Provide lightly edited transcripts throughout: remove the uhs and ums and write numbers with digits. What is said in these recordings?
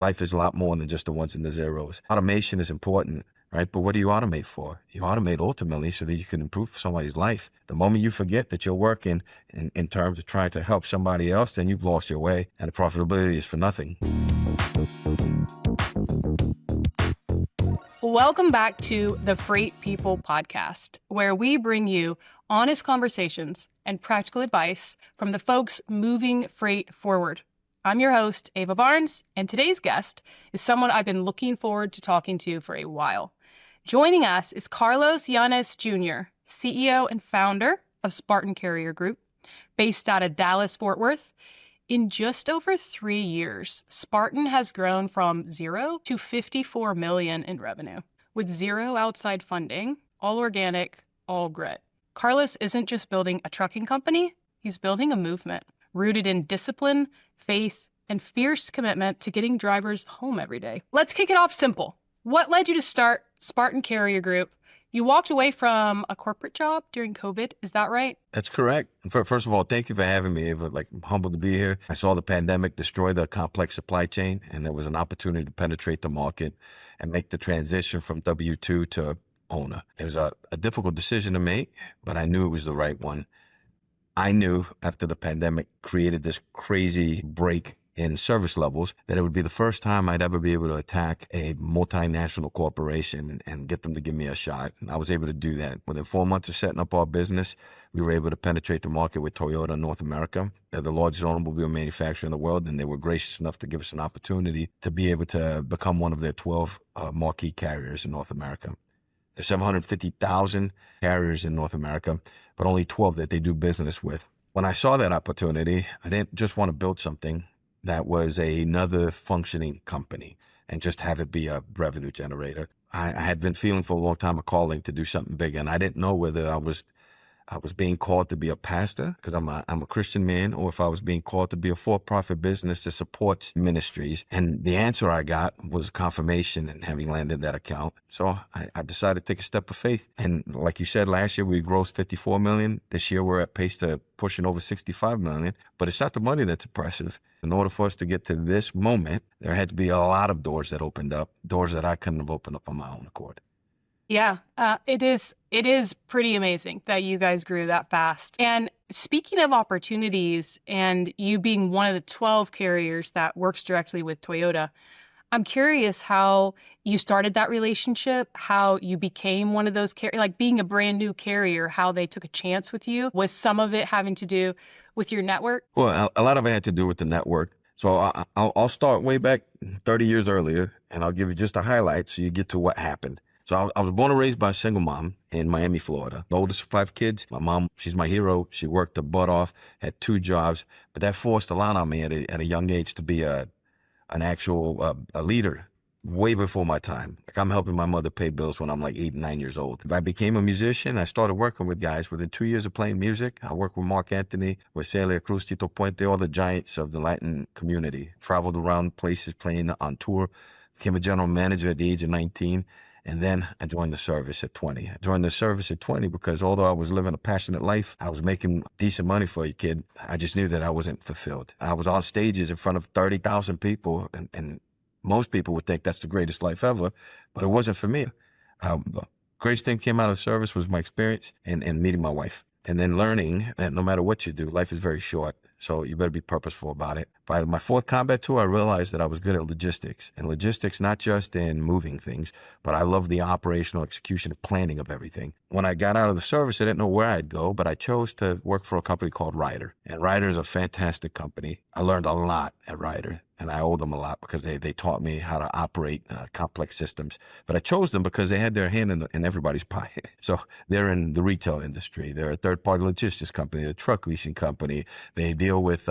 Life is a lot more than just the ones and the zeros. Automation is important, right? But what do you automate for? You automate ultimately so that you can improve somebody's life. The moment you forget that you're working in terms of trying to help somebody else, then you've lost your way, and the profitability is for nothing. Welcome back to the Freight People podcast, where we bring you honest conversations and practical advice from the folks moving freight forward. I'm your host, Ava Barnes, and today's guest is someone I've been looking forward to talking to for a while. Joining us is Carlos Llanes Jr., CEO and founder of Spartan Carrier Group, based out of Dallas-Fort Worth. In just over 3 years, Spartan has grown from 0 to 54 million in revenue, with zero outside funding, all organic, all grit. Carlos isn't just building a trucking company, he's building a movement rooted in discipline, faith, and fierce commitment to getting drivers home every day. Let's kick it off simple. What led you to start Spartan Carrier Group? You walked away from a corporate job during COVID, is that right? That's correct. First of all, thank you for having me, Ava. I'm humbled to be here. I saw the pandemic destroy the complex supply chain, and there was an opportunity to penetrate the market and make the transition from W-2 to owner. It was a difficult decision to make, but I knew it was the right one. I knew after the pandemic created this crazy break in service levels that it would be the first time I'd ever be able to attack a multinational corporation and get them to give me a shot. And I was able to do that. Within 4 months of setting up our business, we were able to penetrate the market with Toyota in North America. They're the largest automobile manufacturer in the world, and they were gracious enough to give us an opportunity to be able to become one of their 12 marquee carriers in North America. There's 750,000 carriers in North America, but only 12 that they do business with. When I saw that opportunity, I didn't just want to build something that was another functioning company and just have it be a revenue generator. I had been feeling for a long time a calling to do something bigger, and I didn't know whether I was being called to be a pastor because I'm a Christian man, or if I was being called to be a for-profit business that supports ministries. And the answer I got was confirmation and having landed that account. So I decided to take a step of faith. And like you said, last year we grossed 54 million. This year we're at pace to pushing over 65 million. But it's not the money that's impressive. In order for us to get to this moment, there had to be a lot of doors that opened up, doors that I couldn't have opened up on my own accord. Yeah, it is pretty amazing that you guys grew that fast. And speaking of opportunities and you being one of the 12 carriers that works directly with Toyota, I'm curious how you started that relationship, how you became one of those like being a brand new carrier, how they took a chance with you. Was some of it having to do with your network? Well, a lot of it had to do with the network. So I'll start way back 30 years earlier, and I'll give you just a highlight so you get to what happened. So I was born and raised by a single mom in Miami, Florida. The oldest of 5 kids. My mom, she's my hero. She worked her butt off, had 2 jobs, but that forced a lot on me at a young age to be an actual leader way before my time. Like I'm helping my mother pay bills when I'm like 8 and 9 years old. If I became a musician, I started working with guys. Within 2 years of playing music, I worked with Mark Anthony, with Celia Cruz, Tito Puente, all the giants of the Latin community. Traveled around places playing on tour. Became a general manager at the age of 19. And then I joined the service at 20. I joined the service at 20 because although I was living a passionate life, I was making decent money for a kid. I just knew that I wasn't fulfilled. I was on stages in front of 30,000 people, and most people would think that's the greatest life ever, but it wasn't for me. The greatest thing came out of the service was my experience and meeting my wife. And then learning that no matter what you do, life is very short. So you better be purposeful about it. By my 4th combat tour, I realized that I was good at logistics. And logistics, not just in moving things, but I love the operational execution and planning of everything. When I got out of the service, I didn't know where I'd go, but I chose to work for a company called Ryder. And Ryder is a fantastic company. I learned a lot at Ryder, and I owe them a lot because they taught me how to operate complex systems. But I chose them because they had their hand in everybody's pie. So they're in the retail industry. They're a third-party logistics company, a truck leasing company. They deal with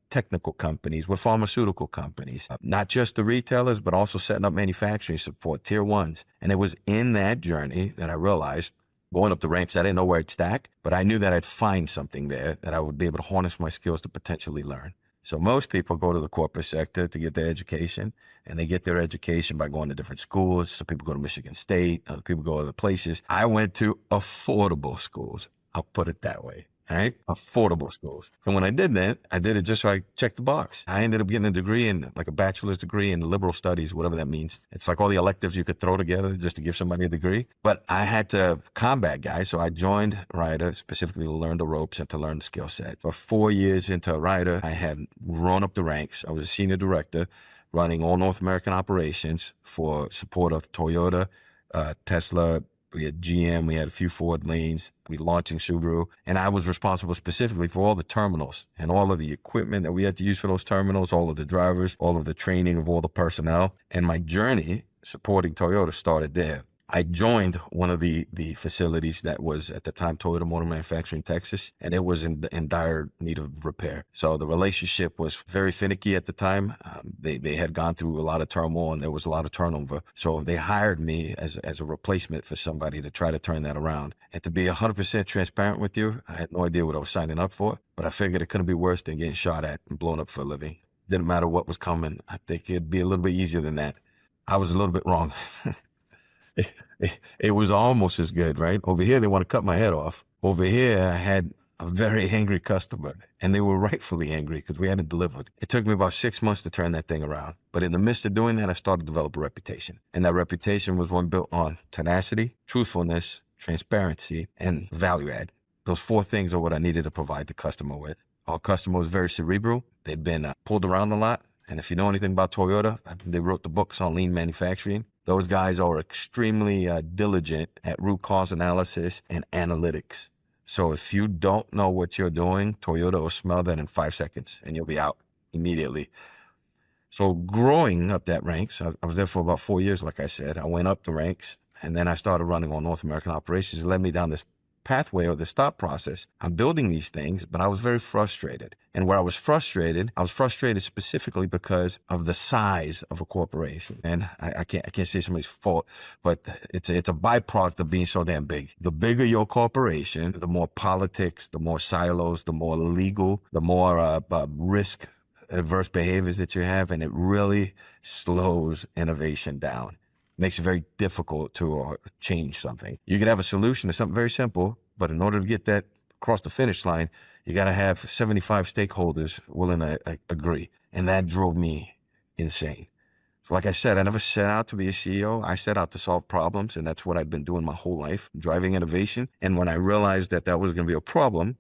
technical companies, with pharmaceutical companies, not just the retailers, but also setting up manufacturing support, tier 1s. And it was in that journey that I realized, going up the ranks, I didn't know where I'd stack, but I knew that I'd find something there that I would be able to harness my skills to potentially learn. So most people go to the corporate sector to get their education, and they get their education by going to different schools. Some people go to Michigan State, other people go to other places. I went to affordable schools. I'll put it that way. All right, affordable schools. And when I did that, I did it just so I checked the box. I ended up getting a degree in, like a bachelor's degree in liberal studies, whatever that means. It's like all the electives you could throw together just to give somebody a degree. But I had to combat guys, so I joined Ryder specifically to learn the ropes and to learn the skill set. For 4 years into Ryder, I had run up the ranks. I was a senior director running all North American operations for support of Toyota, Tesla. We had GM, we had a few Ford lanes, we launching Subaru, and I was responsible specifically for all the terminals and all of the equipment that we had to use for those terminals, all of the drivers, all of the training of all the personnel. And my journey supporting Toyota started there. I joined one of the facilities that was at the time Toyota Motor Manufacturing Texas, and it was in dire need of repair. So the relationship was very finicky at the time. They had gone through a lot of turmoil and there was a lot of turnover. So they hired me as a replacement for somebody to try to turn that around. And to be 100% transparent with you, I had no idea what I was signing up for, but I figured it couldn't be worse than getting shot at and blown up for a living. Didn't matter what was coming. I think it'd be a little bit easier than that. I was a little bit wrong. It was almost as good, right? Over here, they want to cut my head off. Over here, I had a very angry customer, and they were rightfully angry because we hadn't delivered. It took me about 6 months to turn that thing around. But in the midst of doing that, I started to develop a reputation. And that reputation was one built on tenacity, truthfulness, transparency, and value add. Those 4 things are what I needed to provide the customer with. Our customer was very cerebral. They'd been pulled around a lot. And if you know anything about Toyota, they wrote the books on lean manufacturing. Those guys are extremely diligent at root cause analysis and analytics. So if you don't know what you're doing, Toyota will smell that in 5 seconds and you'll be out immediately. So growing up that ranks, I was there for about 4 years, like I said. I went up the ranks and then I started running on North American operations. It led me down this pathway or this thought process. I'm building these things, but I was very frustrated. And where I was frustrated specifically because of the size of a corporation. And I can't say somebody's fault, but it's a byproduct of being so damn big. The bigger your corporation, the more politics, the more silos, the more legal, the more risk adverse behaviors that you have, and it really slows innovation down. Makes it very difficult to change something. You could have a solution to something very simple, but in order to get that across the finish line, you got to have 75 stakeholders willing to agree. And that drove me insane. So like I said, I never set out to be a CEO. I set out to solve problems, and that's what I've been doing my whole life, driving innovation. And when I realized that that was going to be a problem,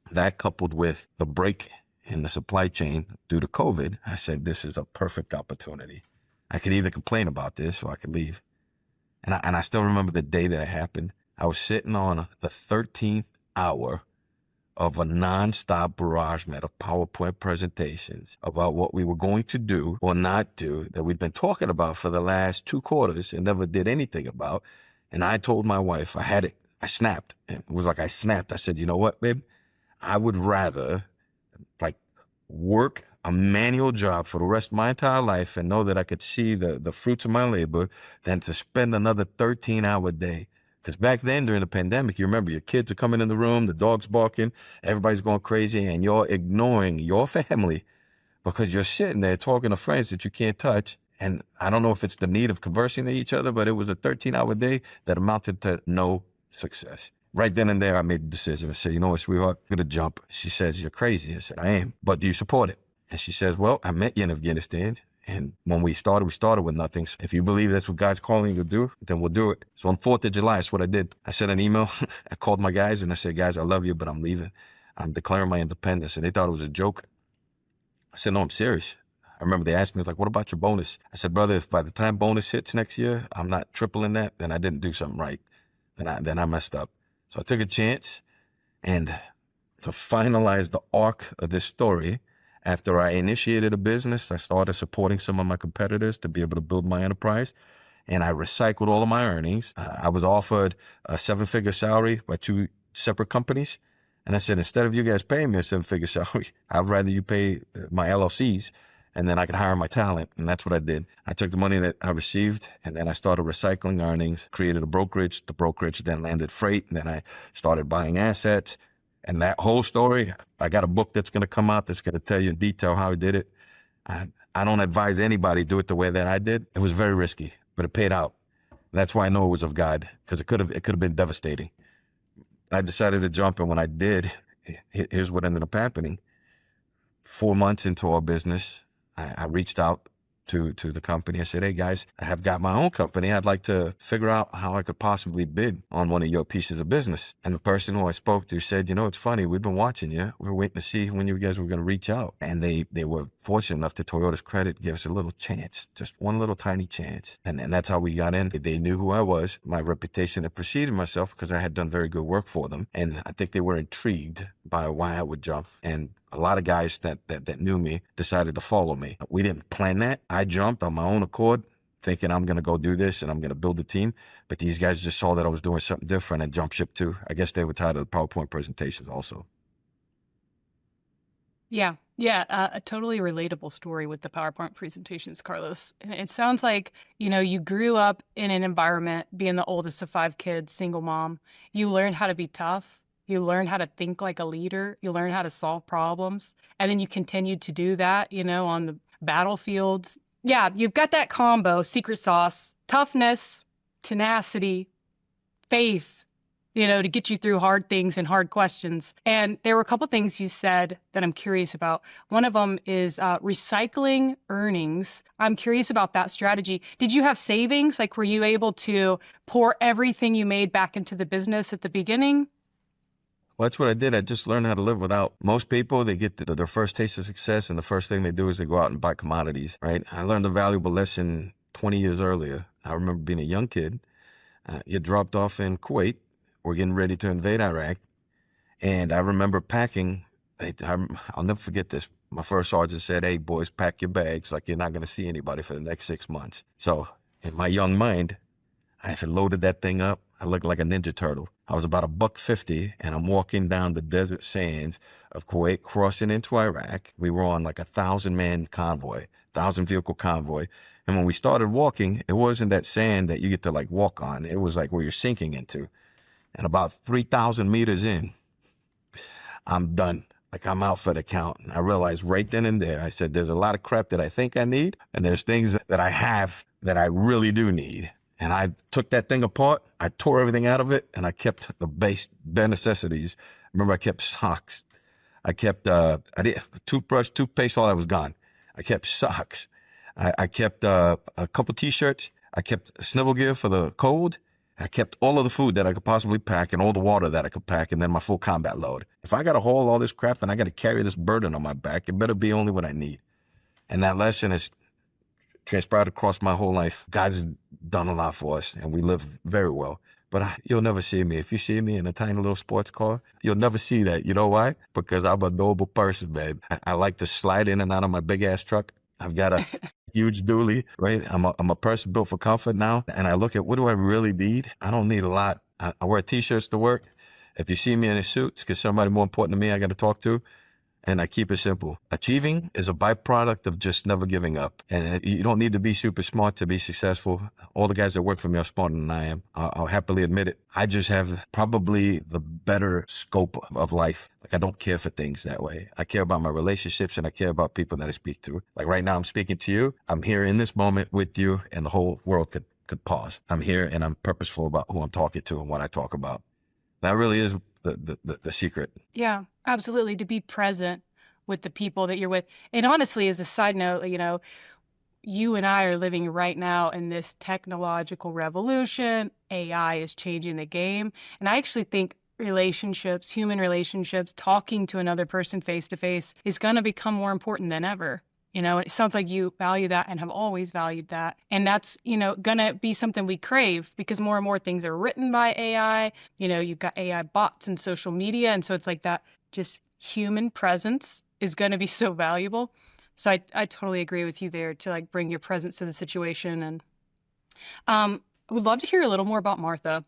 that coupled with the break in the supply chain due to COVID, I said, this is a perfect opportunity. I could either complain about this or I could leave. And I still remember the day that it happened. I was sitting on the 13th hour of a nonstop barrage met of PowerPoint presentations about what we were going to do or not do that we'd been talking about for the last 2 quarters and never did anything about. And I told my wife, I had it. I snapped. It was like I snapped. I said, you know what, babe? I would rather work a manual job for the rest of my entire life and know that I could see the fruits of my labor than to spend another 13-hour day. Because back then during the pandemic, you remember your kids are coming in the room, the dog's barking, everybody's going crazy, and you're ignoring your family because you're sitting there talking to friends that you can't touch. And I don't know if it's the need of conversing to each other, but it was a 13-hour day that amounted to no success. Right then and there, I made the decision. I said, you know what, sweetheart, I'm going to jump. She says, you're crazy. I said, I am. But do you support it? And she says, well, I met you in Afghanistan. And when we started with nothing. So if you believe that's what God's calling you to do, then we'll do it. So on 4th of July, that's what I did. I sent an email. I called my guys and I said, guys, I love you, but I'm leaving. I'm declaring my independence. And they thought it was a joke. I said, no, I'm serious. I remember they asked me, like, what about your bonus? I said, brother, if by the time bonus hits next year, I'm not tripling that, then I didn't do something right. Then I messed up. So I took a chance, and to finalize the arc of this story, after I initiated a business, I started supporting some of my competitors to be able to build my enterprise, and I recycled all of my earnings. I was offered a 7-figure salary by 2 separate companies, and I said, instead of you guys paying me a 7-figure salary, I'd rather you pay my LLCs, and then I could hire my talent. And that's what I did. I took the money that I received, and then I started recycling earnings, created a brokerage. The brokerage then landed freight, and then I started buying assets. And that whole story, I got a book that's going to come out that's going to tell you in detail how I did it. I don't advise anybody to do it the way that I did. It was very risky, but it paid out. That's why I know it was of God, because it could have been devastating. I decided to jump, and when I did, here's what ended up happening. 4 months into our business, I reached out to the company. I said, hey guys, I have got my own company. I'd like to figure out how I could possibly bid on one of your pieces of business. And the person who I spoke to said, it's funny, we've been watching you. We're waiting to see when you guys were going to reach out. And they were fortunate enough, to Toyota's credit, give us a little chance, just one little tiny chance. And that's how we got in. They knew who I was, my reputation had preceded myself, because I had done very good work for them. And I think they were intrigued by why I would jump. And a lot of guys that knew me decided to follow me. We didn't plan that. I jumped on my own accord, thinking I'm going to go do this and I'm going to build a team. But these guys just saw that I was doing something different and jumped ship too. I guess they were tired of the PowerPoint presentations also. Yeah. Yeah. A totally relatable story with the PowerPoint presentations, Carlos. It sounds like, you grew up in an environment, being the oldest of 5 kids, single mom. You learned how to be tough. You learn how to think like a leader. You learn how to solve problems. And then you continued to do that, on the battlefields. Yeah, you've got that combo, secret sauce, toughness, tenacity, faith, to get you through hard things and hard questions. And there were a couple things you said that I'm curious about. One of them is recycling earnings. I'm curious about that strategy. Did you have savings? Like, were you able to pour everything you made back into the business at the beginning? Well, that's what I did. I just learned how to live without. Most people, they get their first taste of success, and the first thing they do is they go out and buy commodities, right? I learned a valuable lesson 20 years earlier. I remember being a young kid, get dropped off in Kuwait. We're getting ready to invade Iraq. And I remember packing. I'll never forget this. My first sergeant said, hey, boys, pack your bags like you're not going to see anybody for the next 6 months. So in my young mind, I had loaded that thing up. I looked like a Ninja Turtle. I was about $150, and I'm walking down the desert sands of Kuwait, crossing into Iraq. We were on like 1,000-man convoy, 1,000-vehicle convoy. And when we started walking, it wasn't that sand that you get to like walk on. It was like where you're sinking into. And about 3,000 meters in, I'm done. Like, I'm out for the count. I realized right then and there, I said, there's a lot of crap that I think I need, and there's things that I have that I really do need. And I took that thing apart, I tore everything out of it, and I kept the bare necessities. Remember, I kept socks. I kept toothbrush, toothpaste, all that was gone. I kept socks. I kept a couple T-shirts. I kept snivel gear for the cold. I kept all of the food that I could possibly pack and all the water that I could pack, and then my full combat load. If I got to haul all this crap and I got to carry this burden on my back, it better be only what I need. And that lesson has transpired across my whole life. God's done a lot for us, and we live very well. But you'll never see me. If you see me in a tiny little sports car, you'll never see that. You know why? Because I'm a noble person, man. I like to slide in and out of my big-ass truck. I've got a huge dually, right? I'm a person built for comfort now. And I look at, what do I really need? I don't need a lot. I wear T-shirts to work. If you see me in a suit, it's because somebody more important to me I got to talk to. And I keep it simple. Achieving is a byproduct of just never giving up. And you don't need to be super smart to be successful. All the guys that work for me are smarter than I am. I'll happily admit it. I just have probably the better scope of life. Like, I don't care for things that way. I care about my relationships, and I care about people that I speak to. Like right now, I'm speaking to you. I'm here in this moment with you, and the whole world could pause. I'm here, and I'm purposeful about who I'm talking to and what I talk about. That really is the secret. Yeah, absolutely. To be present with the people that you're with. And honestly, as a side note, you and I are living right now in this technological revolution. AI is changing the game. And I actually think relationships, human relationships, talking to another person face to face is going to become more important than ever. It sounds like you value that and have always valued that. And that's, going to be something we crave, because more and more things are written by AI. You've got AI bots and social media. And so it's like that just human presence is going to be so valuable. So I totally agree with you there, to like bring your presence to the situation. And I would love to hear a little more about Martha.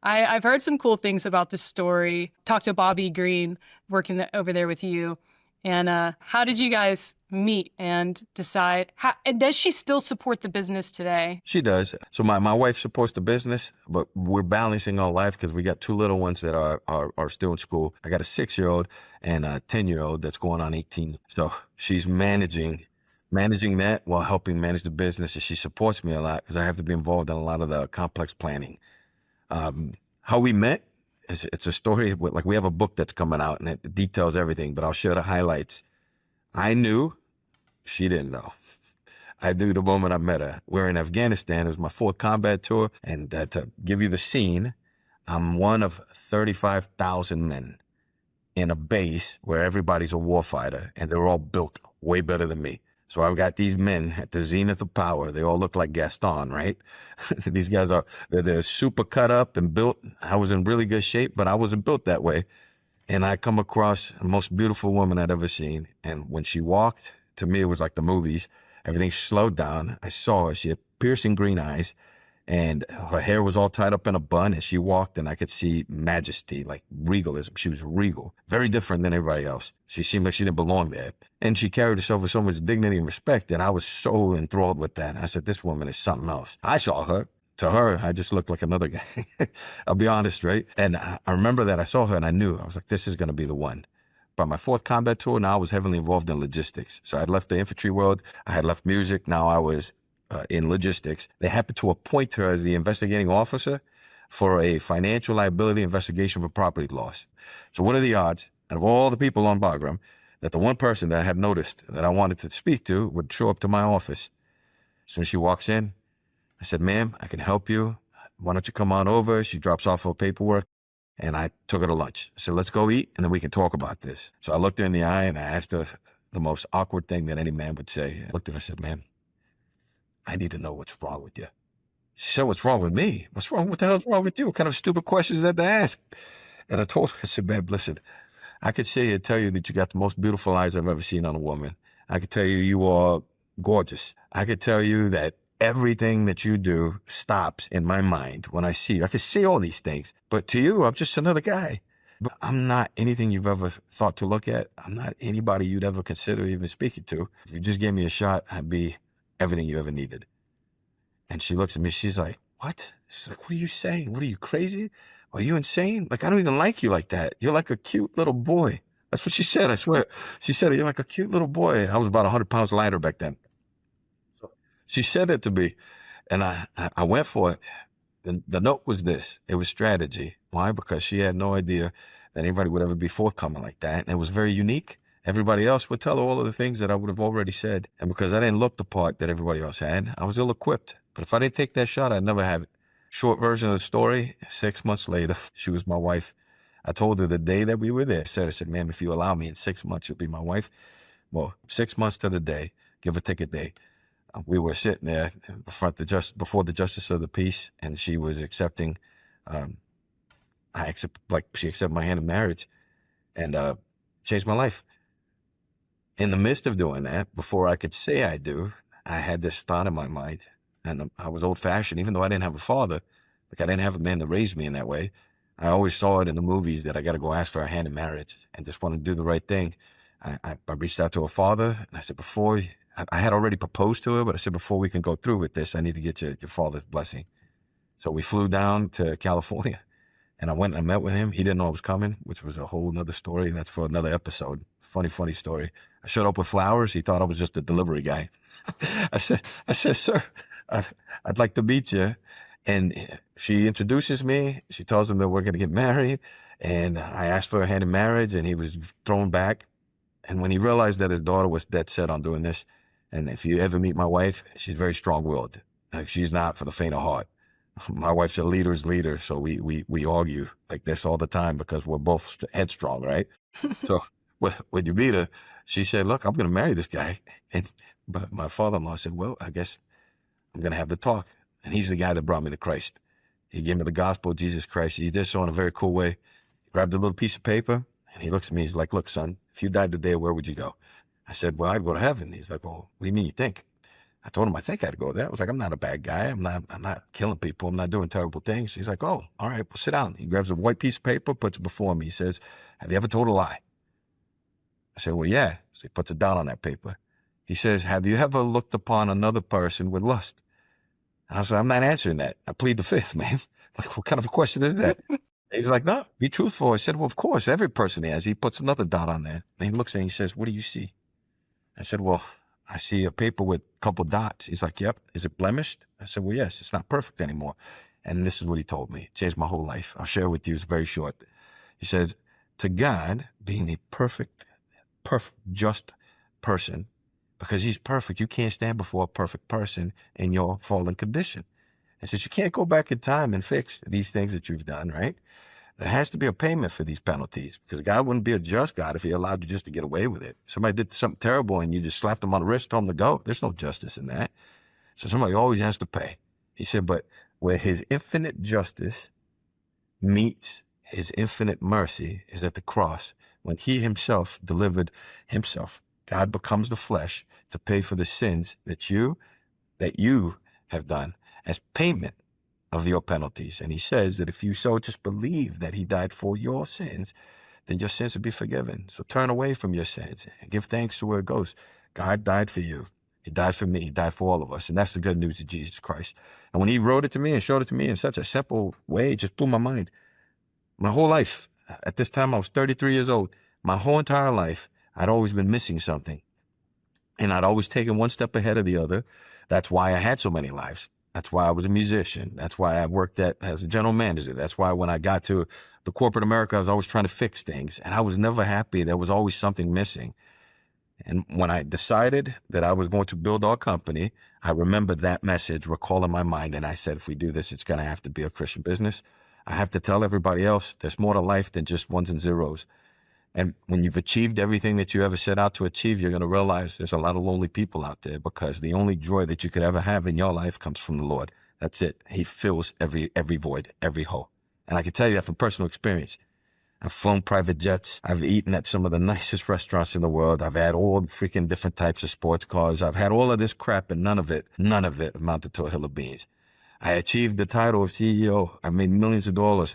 I've heard some cool things about this story. Talked to Bobby Green working over there with you. And how did you guys meet and decide? And does she still support the business today? She does. So my wife supports the business, but we're balancing our life because we got 2 little ones that are still in school. I got a 6-year-old and a 10-year-old that's going on 18. So she's managing that while helping manage the business. And she supports me a lot because I have to be involved in a lot of the complex planning. How we met it's a story with, like, we have a book that's coming out and it details everything, but I'll share the highlights. I knew, she didn't know. I knew the moment I met her. We're in Afghanistan. It was my 4th combat tour. And to give you the scene, I'm one of 35,000 men in a base where everybody's a warfighter, and they're all built way better than me. So I've got these men at the zenith of power. They all look like Gaston, right? These guys they're super cut up and built. I was in really good shape, but I wasn't built that way. And I come across the most beautiful woman I'd ever seen. And when she walked, to me, it was like the movies. Everything slowed down. I saw her. She had piercing green eyes, and her hair was all tied up in a bun. And she walked, and I could see majesty, like regalism. She was regal, very different than everybody else. She seemed like she didn't belong there. And she carried herself with so much dignity and respect, and I was so enthralled with that. I said, this woman is something else. I saw her. To her, I just looked like another guy. I'll be honest, right? And I remember that I saw her, and I knew. I was like, this is going to be the one. By my 4th combat tour, now I was heavily involved in logistics. So I'd left the infantry world. I had left music. Now I was in logistics. They happened to appoint her as the investigating officer for a financial liability investigation for property loss. So what are the odds, out of all the people on Bagram, that the one person that I had noticed that I wanted to speak to would show up to my office? As soon as she walks in, I said, ma'am, I can help you. Why don't you come on over? She drops off her paperwork, and I took her to lunch. I said, let's go eat, and then we can talk about this. So I looked her in the eye, and I asked her the most awkward thing that any man would say. I looked at her and I said, ma'am, I need to know what's wrong with you. She said, what's wrong with me? What's wrong? What the hell's wrong with you? What kind of stupid questions is that to ask? And I told her, I said, babe, listen, I could sit here and tell you that you got the most beautiful eyes I've ever seen on a woman. I could tell you you are gorgeous. I could tell you that everything that you do stops in my mind when I see you. I could say all these things, but to you, I'm just another guy. But I'm not anything you've ever thought to look at. I'm not anybody you'd ever consider even speaking to. If you just gave me a shot, I'd be everything you ever needed. And she looks at me, she's like, what? She's like, what are you saying? What are you, crazy? Are you insane? Like, I don't even like you like that. You're like a cute little boy. That's what she said, I swear. She said, you're like a cute little boy. I was about 100 pounds lighter back then. So she said that to me, and I went for it. The note was this. It was strategy. Why? Because she had no idea that anybody would ever be forthcoming like that. And it was very unique. Everybody else would tell her all of the things that I would have already said. And because I didn't look the part that everybody else had, I was ill-equipped. But if I didn't take that shot, I'd never have it. Short version of the story, 6 months later, she was my wife. I told her the day that we were there, I said, ma'am, if you allow me, in 6 months, you'll be my wife. Well, 6 months to the day, give or take a day, we were sitting there before the justice of the peace, and she was accepting, she accepted my hand in marriage, and changed my life. In the midst of doing that, before I could say I do, I had this thought in my mind, and I was old-fashioned, even though I didn't have a father. Like, I didn't have a man to raise me in that way. I always saw it in the movies that I got to go ask for a hand in marriage and just want to do the right thing. I reached out to her father, and I said, I had already proposed to her, but I said, before we can go through with this, I need to get your father's blessing. So we flew down to California, and I went and met with him. He didn't know I was coming, which was a whole nother story. That's for another episode. Funny story. I showed up with flowers. He thought I was just a delivery guy. I said, sir, I'd like to meet you. And she introduces me. She tells him that we're going to get married. And I asked for a hand in marriage, and he was thrown back. And when he realized that his daughter was dead set on doing this, and if you ever meet my wife, she's very strong-willed. Like, she's not for the faint of heart. My wife's a leader's leader, so we argue like this all the time because we're both headstrong, right? So when you meet her, she said, look, I'm going to marry this guy. But my father-in-law said, well, I guess I'm going to have the talk. And he's the guy that brought me to Christ. He gave me the gospel of Jesus Christ. He did so in a very cool way. He grabbed a little piece of paper, and he looks at me. He's like, look, son, if you died today, where would you go? I said, well, I'd go to heaven. He's like, well, what do you mean you think? I told him I think I'd go there. I was like, I'm not a bad guy. I'm not killing people. I'm not doing terrible things. He's like, oh, all right, well, sit down. He grabs a white piece of paper, puts it before me. He says, have you ever told a lie? I said, well, yeah. So he puts it down on that paper. He says, have you ever looked upon another person with lust? And I was like, I'm not answering that. I plead the fifth, man. Like, what kind of a question is that? He's like, no, be truthful. I said, well, of course, every person has. He puts another dot on there. And he looks at me and he says, what do you see? I said, well, I see a paper with a couple dots. He's like, yep. Is it blemished? I said, well, yes, it's not perfect anymore. And this is what he told me. It changed my whole life. I'll share with you. It's very short. He said, to God, being a perfect, just person, because he's perfect, you can't stand before a perfect person in your fallen condition. And since you can't go back in time and fix these things that you've done, right? There has to be a payment for these penalties, because God wouldn't be a just God if he allowed you just to get away with it. Somebody did something terrible and you just slapped them on the wrist, told them to go. There's no justice in that. So somebody always has to pay. He said, but where his infinite justice meets his infinite mercy is at the cross, when he himself delivered himself. God becomes the flesh to pay for the sins that you have done as payment of your penalties. And he says that if you so just believe that he died for your sins, then your sins will be forgiven. So turn away from your sins and give thanks to where it goes. God died for you. He died for me. He died for all of us. And that's the good news of Jesus Christ. And when he wrote it to me and showed it to me in such a simple way, it just blew my mind. My whole life, at this time I was 33 years old, my whole entire life, I'd always been missing something. And I'd always taken one step ahead of the other. That's why I had so many lives. That's why I was a musician. That's why I worked as a general manager. That's why when I got to the corporate America, I was always trying to fix things. And I was never happy. There was always something missing. And when I decided that I was going to build our company, I remembered that message recall in my mind. And I said, if we do this, it's going to have to be a Christian business. I have to tell everybody else there's more to life than just ones and zeros. And when you've achieved everything that you ever set out to achieve, you're going to realize there's a lot of lonely people out there, because the only joy that you could ever have in your life comes from the Lord. That's it. He fills every void, every hole. And I can tell you that from personal experience. I've flown private jets. I've eaten at some of the nicest restaurants in the world. I've had all the freaking different types of sports cars. I've had all of this crap, and none of it amounted to a hill of beans. I achieved the title of CEO. I made millions of dollars.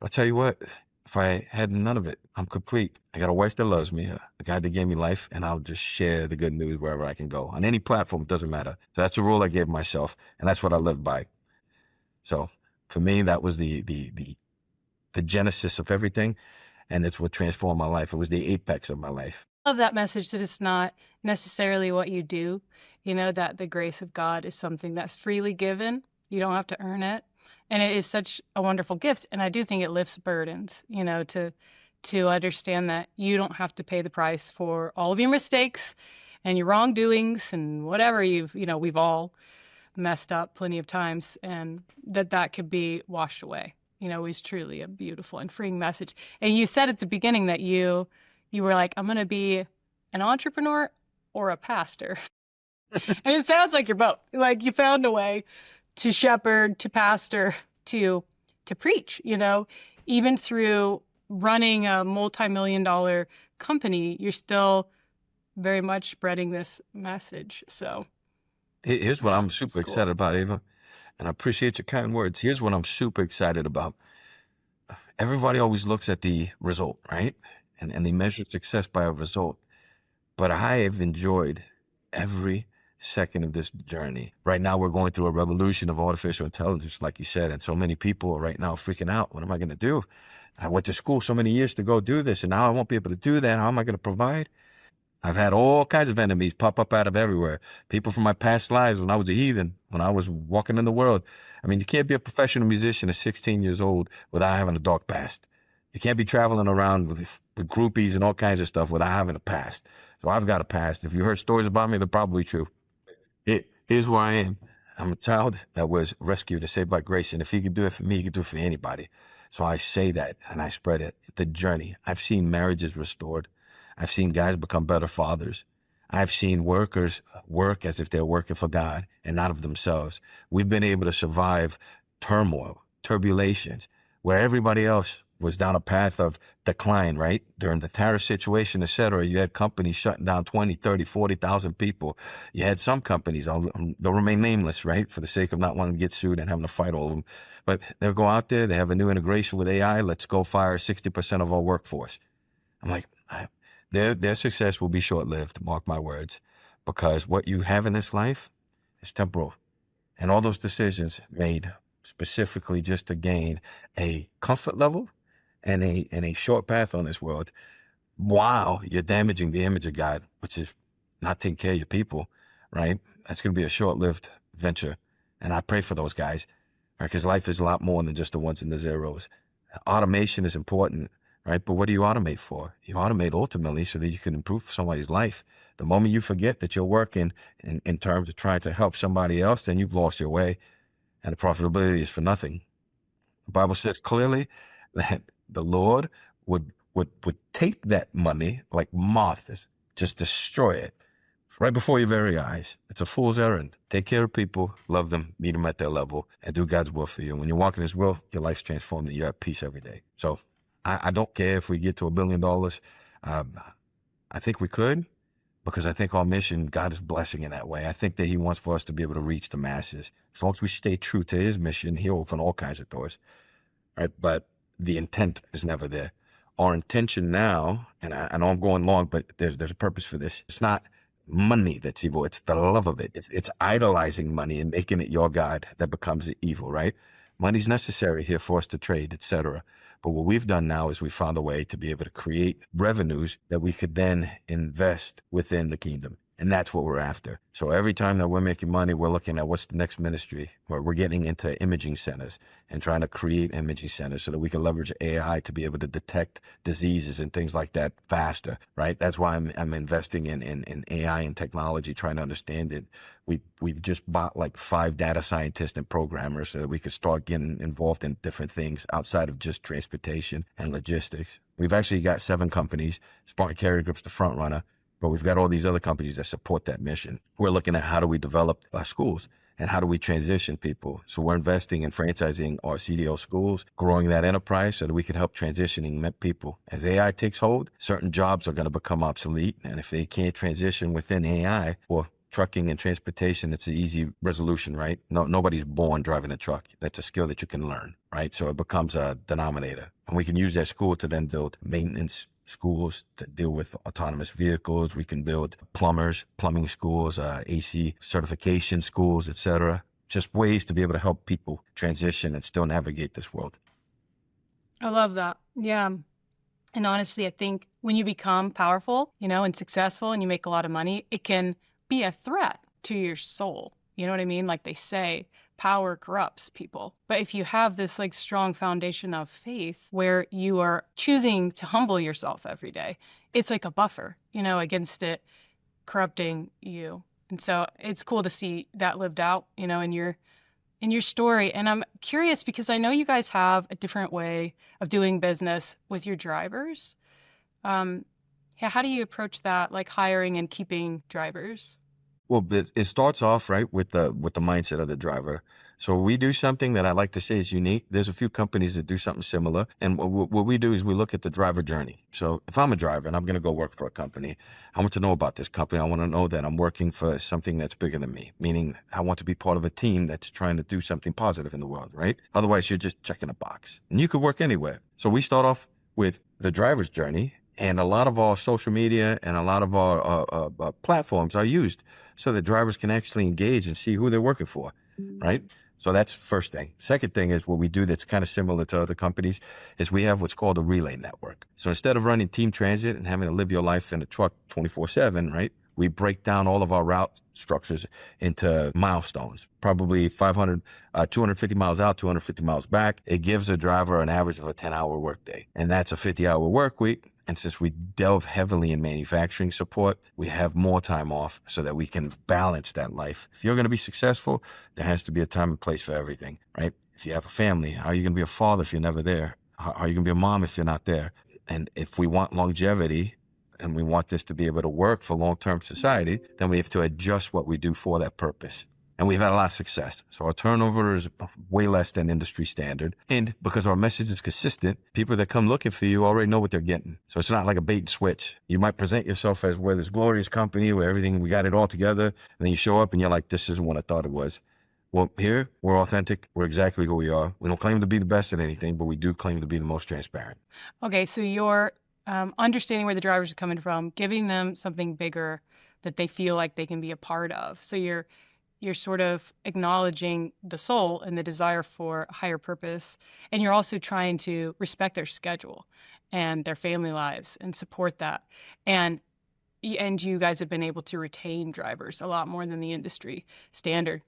I'll tell you what, if I had none of it, I'm complete. I got a wife that loves me, a guy that gave me life, and I'll just share the good news wherever I can go. On any platform, it doesn't matter. So that's a rule I gave myself, and that's what I live by. So for me, that was the genesis of everything, and it's what transformed my life. It was the apex of my life. I love that message, that it's not necessarily what you do, that the grace of God is something that's freely given. You don't have to earn it. And it is such a wonderful gift. And I do think it lifts burdens, to understand that you don't have to pay the price for all of your mistakes and your wrongdoings and whatever we've all messed up plenty of times, and that could be washed away, is truly a beautiful and freeing message. And you said at the beginning that you were like, I'm going to be an entrepreneur or a pastor. And it sounds like you're both. Like, you found a way to shepherd, to pastor, to preach, even through running a multi-million-dollar company, you're still very much spreading this message. So Here's what I'm super excited about, Ava, and I appreciate your kind words. Here's what I'm super excited about. Everybody always looks at the result, right? And they measure success by a result. But I have enjoyed every second of this journey. Right now, we're going through a revolution of artificial intelligence, like you said, and so many people are right now freaking out. What am I going to do? I went to school so many years to go do this, and now I won't be able to do that. How am I going to provide? I've had all kinds of enemies pop up out of everywhere. People from my past lives when I was a heathen, when I was walking in the world. I mean, you can't be a professional musician at 16 years old without having a dark past. You can't be traveling around with groupies and all kinds of stuff without having a past. So I've got a past. If you heard stories about me, they're probably true. Here's where I am. I'm a child that was rescued and saved by grace. And if he could do it for me, he could do it for anybody. So I say that and I spread it. The journey. I've seen marriages restored. I've seen guys become better fathers. I've seen workers work as if they're working for God and not of themselves. We've been able to survive turmoil, turbulations, where everybody else was down a path of decline, right? During the tariff situation, et cetera, you had companies shutting down 20, 30, 40,000 people. You had some companies, they'll remain nameless, right? For the sake of not wanting to get sued and having to fight all of them. But they'll go out there, they have a new integration with AI, let's go fire 60% of our workforce. I'm like, their success will be short-lived, mark my words, because what you have in this life is temporal. And all those decisions made specifically just to gain a comfort level and a short path on this world, while you're damaging the image of God, which is not taking care of your people, right? That's going to be a short-lived venture. And I pray for those guys. right? Because life is a lot more than just the ones and the zeros. Automation is important, right? But what do you automate for? You automate ultimately so that you can improve somebody's life. The moment you forget that you're working in terms of trying to help somebody else, then you've lost your way, and the profitability is for nothing. The Bible says clearly that the Lord would take that money like moths, just destroy it right before your very eyes. It's a fool's errand. Take care of people, love them, meet them at their level, and do God's will for you. And when you walk in His will, your life's transformed and you have peace every day. So I don't care if we get to $1 billion. I think we could, because I think our mission, God is blessing in that way. I think that He wants for us to be able to reach the masses. As long as we stay true to His mission, He'll open all kinds of doors. Right? But the intent is never there. Our intention now, and I know I'm going long, but there's a purpose for this. It's not money that's evil. It's the love of it. It's idolizing money and making it your God that becomes evil, right? Money's necessary here for us to trade, etc. But what we've done now is we found a way to be able to create revenues that we could then invest within the kingdom. And that's what we're after. So every time that we're making money, we're looking at what's the next ministry, where we're getting into imaging centers and trying to create imaging centers so that we can leverage AI to be able to detect diseases and things like that faster, right? That's why I'm investing in AI and technology, trying to understand it. We've just bought like 5 data scientists and programmers so that we could start getting involved in different things outside of just transportation and logistics. We've actually got 7 companies. Spartan Carrier Group's the front runner. But we've got all these other companies that support that mission. We're looking at how do we develop schools and how do we transition people. So we're investing in franchising our CDL schools, growing that enterprise so that we can help transitioning people. As AI takes hold, certain jobs are going to become obsolete. And if they can't transition within AI, well, trucking and transportation, it's an easy resolution, right? Nobody's born driving a truck. That's a skill that you can learn, right? So it becomes a denominator. And we can use that school to then build maintenance schools to deal with autonomous vehicles. We can build plumbing schools, AC certification schools, etc. Just ways to be able to help people transition and still navigate this world. I love that. Yeah. And honestly, I think when you become powerful, and successful and you make a lot of money, it can be a threat to your soul. You know what I mean? Like they say, power corrupts people. But if you have this like strong foundation of faith where you are choosing to humble yourself every day, it's like a buffer, against it corrupting you. And so it's cool to see that lived out, in your story. And I'm curious because I know you guys have a different way of doing business with your drivers. Yeah, how do you approach that, like hiring and keeping drivers? Well, it starts off right with the mindset of the driver. So we do something that I like to say is unique. There's a few companies that do something similar, and what we do is we look at the driver journey. So if I'm a driver and I'm going to go work for a company, I want to know about this company. I want to know that I'm working for something that's bigger than me, meaning I want to be part of a team that's trying to do something positive in the world, right? Otherwise, you're just checking a box, and you could work anywhere. So we start off with the driver's journey. And a lot of our social media and a lot of our platforms are used so that drivers can actually engage and see who they're working for, right? So that's first thing. Second thing is what we do that's kind of similar to other companies is we have what's called a relay network. So instead of running team transit and having to live your life in a truck 24/7, right? We break down all of our route structures into milestones, probably 250 miles out, 250 miles back. It gives a driver an average of a 10-hour workday, and that's a 50-hour work week. And since we delve heavily in manufacturing support, we have more time off so that we can balance that life. If you're going to be successful, there has to be a time and place for everything, right? If you have a family, how are you going to be a father if you're never there? How are you going to be a mom if you're not there? And if we want longevity and we want this to be able to work for long-term society, then we have to adjust what we do for that purpose. And we've had a lot of success. So our turnover is way less than industry standard. And because our message is consistent, people that come looking for you already know what they're getting. So it's not like a bait and switch. You might present yourself as we're this glorious company where we got it all together. And then you show up and you're like, this isn't what I thought it was. Well, here, we're authentic. We're exactly who we are. We don't claim to be the best at anything, but we do claim to be the most transparent. Okay, so you're understanding where the drivers are coming from, giving them something bigger that they feel like they can be a part of. So you're sort of acknowledging the soul and the desire for a higher purpose. And you're also trying to respect their schedule and their family lives and support that. And you guys have been able to retain drivers a lot more than the industry standard.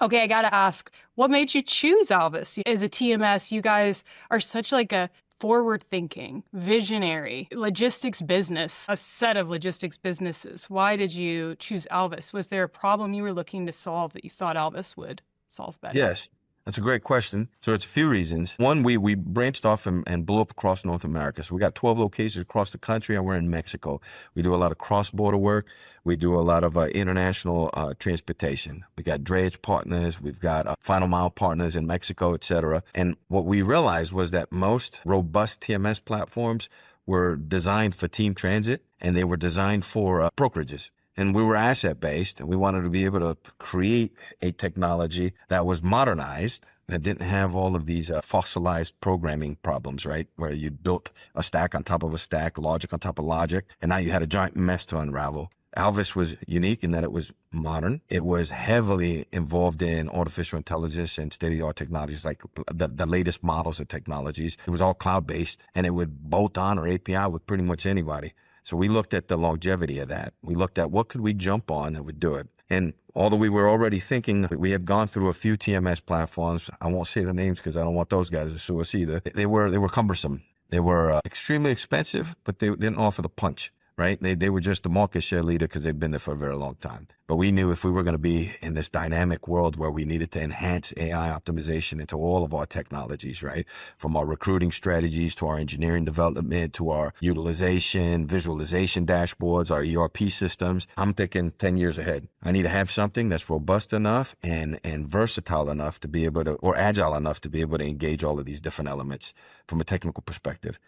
Okay, I gotta ask, what made you choose Alvys? As a TMS, you guys are such like a forward-thinking, visionary logistics business, a set of logistics businesses. Why did you choose Alvys? Was there a problem you were looking to solve that you thought Alvys would solve better? Yes, that's a great question. So it's a few reasons. One, we branched off and blew up across North America. So we got 12 locations across the country, and we're in Mexico. We do a lot of cross-border work. We do a lot of international transportation. We got drayage partners. We've got final mile partners in Mexico, et cetera. And what we realized was that most robust TMS platforms were designed for team transit, and they were designed for brokerages. And we were asset based, and we wanted to be able to create a technology that was modernized, that didn't have all of these fossilized programming problems, right? Where you built a stack on top of a stack, logic on top of logic, and now you had a giant mess to unravel. Alvys was unique in that it was modern. It was heavily involved in artificial intelligence and state-of-the-art technologies, like the latest models of technologies. It was all cloud-based, and it would bolt on or API with pretty much anybody. So we looked at the longevity of that. We looked at what could we jump on that would do it. And although we were already thinking, we had gone through a few TMS platforms. I won't say the names because I don't want those guys to sue us either. They were cumbersome. They were extremely expensive, but they didn't offer the punch. Right? They were just the market share leader because they'd been there for a very long time. But we knew if we were going to be in this dynamic world where we needed to enhance AI optimization into all of our technologies, right? From our recruiting strategies to our engineering development to our utilization, visualization dashboards, our ERP systems, I'm thinking 10 years ahead. I need to have something that's robust enough and versatile enough to be able to, or agile enough to be able to engage all of these different elements from a technical perspective.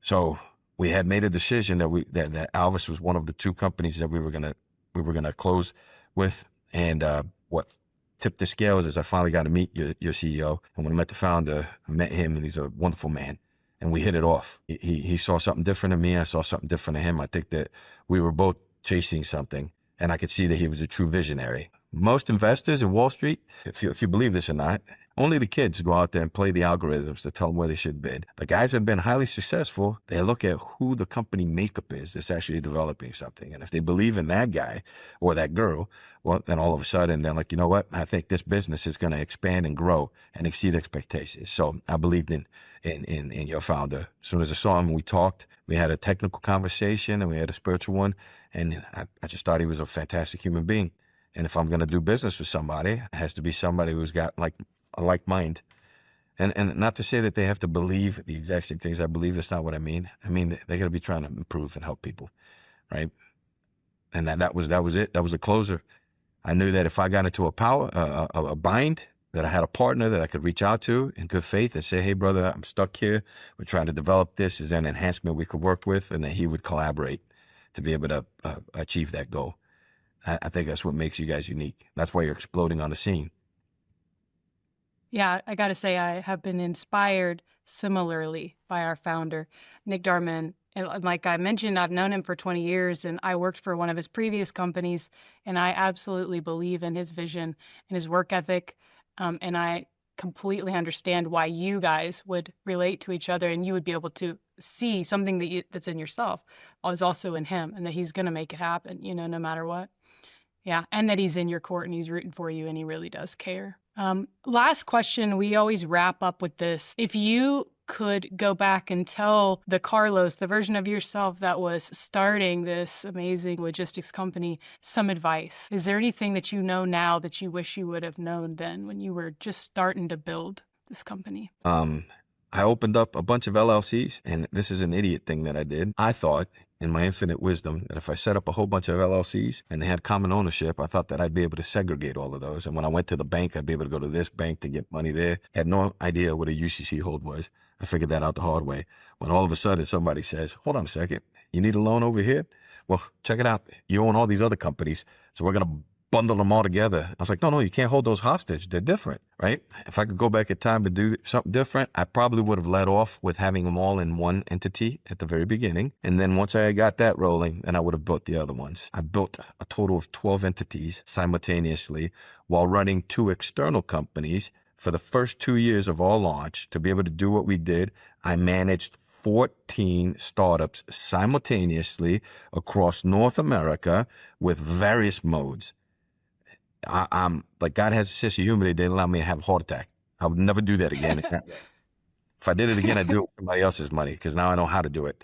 So we had made a decision that Alvys was one of the two companies that we were gonna close with. And what tipped the scales is I finally got to meet your CEO. And when I met the founder, I met him, and he's a wonderful man. And we hit it off. He saw something different in me. I saw something different in him. I think that we were both chasing something, and I could see that he was a true visionary. Most investors in Wall Street, if you believe this or not, only the kids go out there and play the algorithms to tell them where they should bid. The guys that have been highly successful, they look at who the company makeup is that's actually developing something. And if they believe in that guy or that girl, well, then all of a sudden they're like, you know what? I think this business is going to expand and grow and exceed expectations. So I believed in your founder. As soon as I saw him, we talked. We had a technical conversation and we had a spiritual one. And I just thought he was a fantastic human being. And if I'm going to do business with somebody, it has to be somebody who's got a like mind. And not to say that they have to believe the exact same things I believe. That's not what I mean. I mean, they got to be trying to improve and help people, right? And that was it. That was the closer. I knew that if I got into a bind, that I had a partner that I could reach out to in good faith and say, hey, brother, I'm stuck here. We're trying to develop this. Is there an enhancement we could work with? And that he would collaborate to be able to achieve that goal. I think that's what makes you guys unique. That's why you're exploding on the scene. Yeah, I got to say, I have been inspired similarly by our founder, Nick Darman. And like I mentioned, I've known him for 20 years and I worked for one of his previous companies. And I absolutely believe in his vision and his work ethic. And I completely understand why you guys would relate to each other and you would be able to see something that's in yourself is also in him and that he's going to make it happen, no matter what. Yeah, and that he's in your court and he's rooting for you and he really does care. Last question, we always wrap up with this. If you could go back and tell the Carlos, the version of yourself that was starting this amazing logistics company, some advice, is there anything that you know now that you wish you would have known then when you were just starting to build this company? I opened up a bunch of LLCs, and this is an idiot thing that I did. I thought, in my infinite wisdom, that if I set up a whole bunch of LLCs and they had common ownership, I thought that I'd be able to segregate all of those. And when I went to the bank, I'd be able to go to this bank to get money there. Had no idea what a UCC hold was. I figured that out the hard way. When all of a sudden somebody says, hold on a second, you need a loan over here? Well, check it out. You own all these other companies, so we're going to bundle them all together. I was like, no, you can't hold those hostage. They're different, right? If I could go back in time to do something different, I probably would have led off with having them all in one entity at the very beginning. And then once I got that rolling, then I would have built the other ones. I built a total of 12 entities simultaneously while running 2 external companies. For the first 2 years of our launch, to be able to do what we did, I managed 14 startups simultaneously across North America with various modes. I'm like, God has a sense of humor. They didn't allow me to have a heart attack. I would never do that again. If I did it again, I'd do it with somebody else's money because now I know how to do it.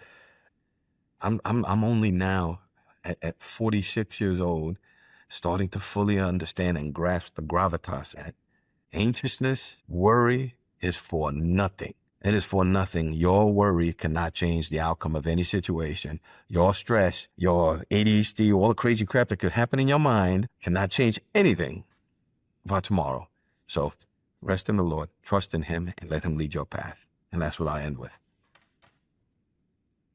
I'm only now at 46 years old, starting to fully understand and grasp the gravitas that anxiousness, worry is for nothing. It is for nothing. Your worry cannot change the outcome of any situation. Your stress, your ADHD, all the crazy crap that could happen in your mind cannot change anything about tomorrow. So rest in the Lord, trust in him, and let him lead your path. And that's what I end with.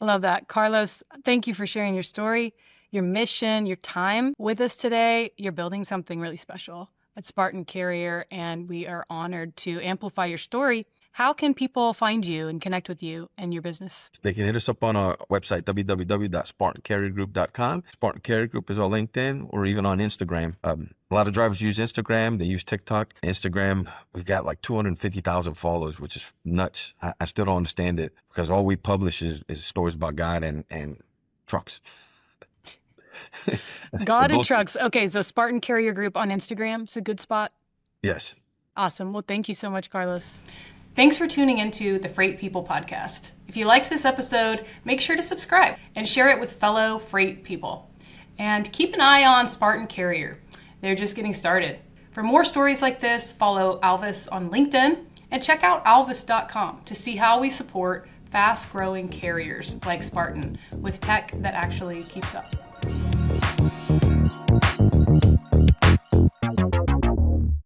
I love that. Carlos, thank you for sharing your story, your mission, your time with us today. You're building something really special at Spartan Carrier, and we are honored to amplify your story. How can people find you and connect with you and your business? They can hit us up on our website, www.spartancarriergroup.com. Spartan Carrier Group is our LinkedIn or even on Instagram. A lot of drivers use Instagram. They use TikTok. Instagram, we've got like 250,000 followers, which is nuts. I still don't understand it because all we publish is stories about God and trucks. God and trucks. Okay, so Spartan Carrier Group on Instagram is a good spot. Yes. Awesome. Well, thank you so much, Carlos. Thanks for tuning into the Freight People podcast. If you liked this episode, make sure to subscribe and share it with fellow freight people. And keep an eye on Spartan Carrier. They're just getting started. For more stories like this, follow Alvys on LinkedIn and check out alvys.com to see how we support fast-growing carriers like Spartan with tech that actually keeps up.